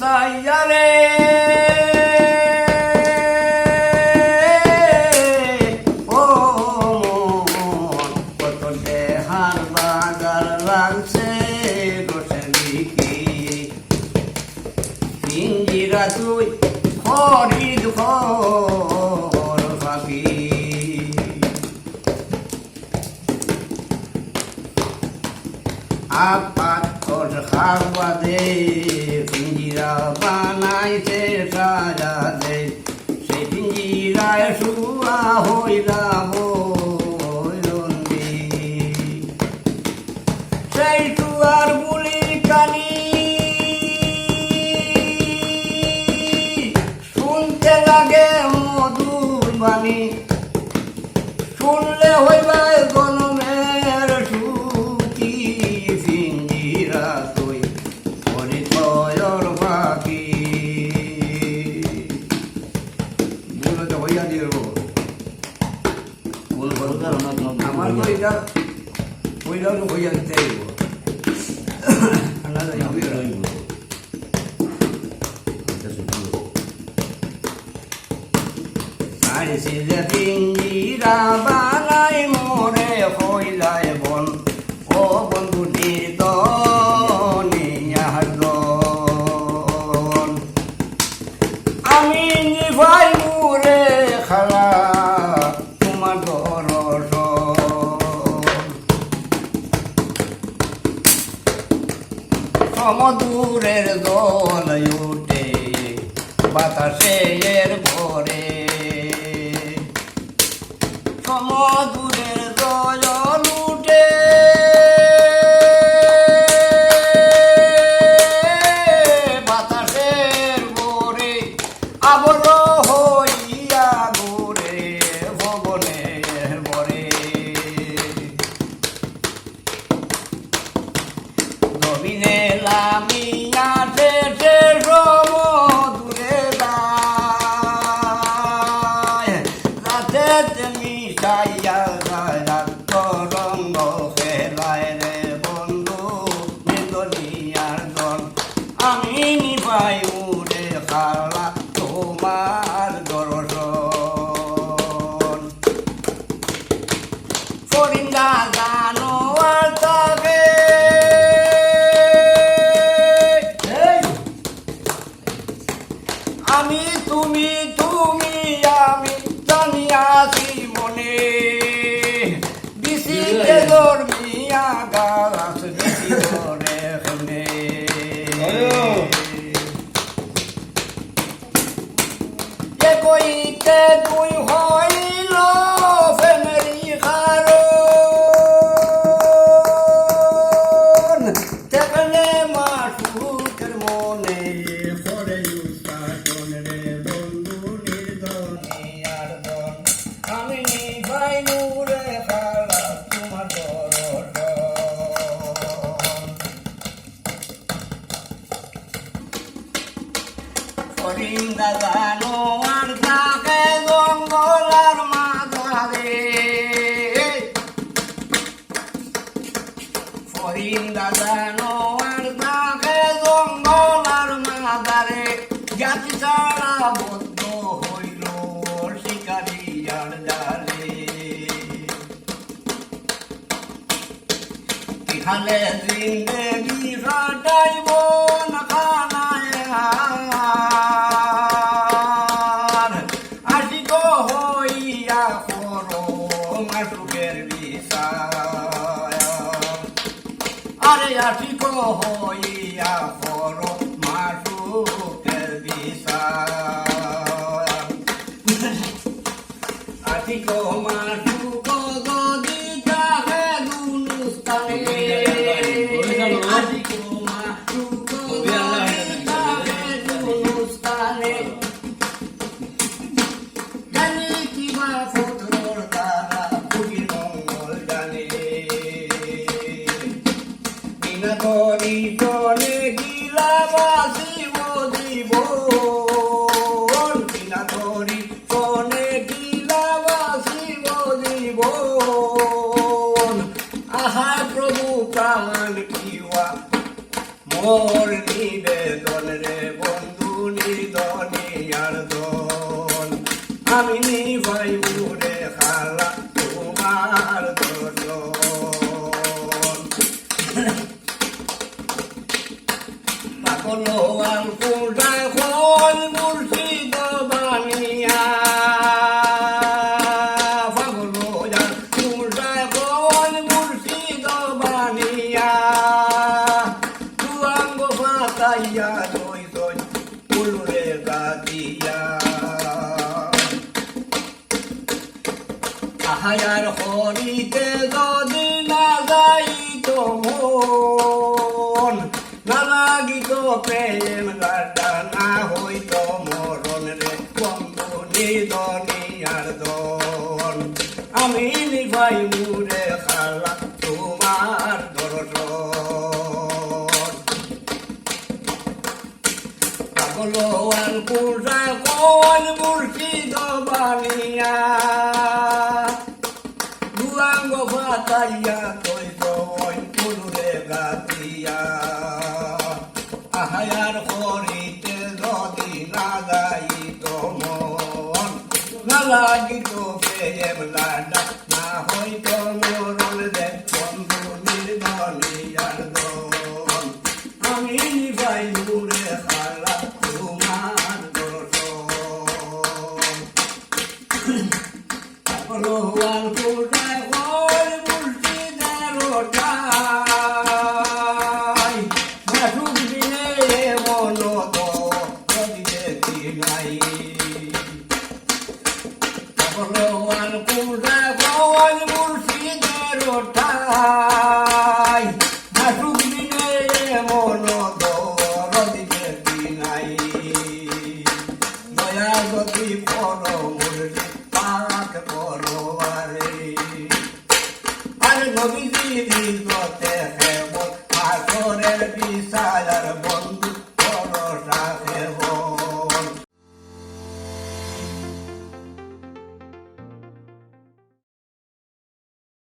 সাইয়ারে ও কত দেহার বাজার লাগছে রোষের লিখি পিঞ্জিরা তুই খরিদ খর পাখি আপাতর খাওয়া দে পিঞ্জিরা বানাইছে সাজা দে সেই পিঞ্জিরায় শুয়া হইলাম সেই শুয়ার বুলির কানি শুনতে লাগে মধুর বাণী শুনলে হইবাই গনমের সুখী পিঞ্জিরা তুই পরিচয়র বাকি বলতে হইয়া দিয়ে আমার তো এটা ওইটাও হইয়া দিতে আইসিলে পিঞ্জিরা বানাই মোরে হইলাই বন ও বন্ধু নির্দন আমি নিভাই মোরে খালা তোমার দরস সমদূরের দল উঠে বাতাসে এর ভরে সমদূরের দল উঠে বাতাসের ভরে আবর হইয়া ঘুরে ভবনের ভরে দবিনে লামিয়া শেষে সমদূরে দায় রাতে মিশাইয়া যায় রঙ্গ ফেলায় রে বন্ধু নিদনিয়ার দল আমি নিপাই উড়ে খালা তোমার দর্শন ফরিন্দা জানো আর তাকে আমি তুমি তুমি আমি জানিয়াছি মনে বিশিতে ধর্মিয়া গাছ বেশি ধরে শুনে কে কইতে তুই হইল ফেমেরি কারণ তেমনে মাসুকের মনে পড়ে উৎপাদন রে বন্ধু নির্দনিয়ার দন আমি নিভাই নূরে খালা তোমার দরদ ফরিন্দা জানো আর থাকে জঙ্গলার মাঝারে ফরিন্দা জানো আর থাকে জঙ্গলার মাঝারে জাতি ছাড়া বদ্ধ হইল শিকারিয়ার জালে এখানে জিন্দেগি কাটাইব না খানায় আশিক হইয়া করো মাসুকের বিষয় আরে আশিক হইয়া করো মাসুকের বিষয় আশিক মাসুক যদি থাকে দুনুস্তানে ভগবান কোথায় কোন মুর্শিদ বানিয়া পাগল যান কোথায় কোন মুর্শিদ বানিয়া তুয়াঙ্গ পাতাইয়া দই দই ফুলরে গাতিয়া আহায়ার হরিতে যদি না যাইত মন না লাগিত প্রেম গাড্ডা না হইত মরণ রে বন্ধু নিদনিয়ার দন আমি নিভাই মুরে খালা তোমার দর্শন পাগলান কোথায় কোন মুর্শিদ বানিয়া দুয়াঙ্গ পাতাইয়া তৈ তৈ ফুলরে গাতিয়া আহায়ার হরিতে যদি না যাইত মন না লাগিত প্রেম লাডা না হইত মরণ রে বন্ধু নির্দনিয়ার দন আমি নিভাই মুরে খালা তোমার দর্শন ভগবান কোথায় কোন মুর্শিদের ঠাই মাসুক দিনে মন তো যদি দেখি নাই ভগবান কোথায় কোন মুর্শিদের ঠাই মাসুক দিনে মন তো যদি দেখি নাই দয়া গতি পর মুর্শিদ পাক পরবারে আর নবীজি দিগতে হেবল আসরের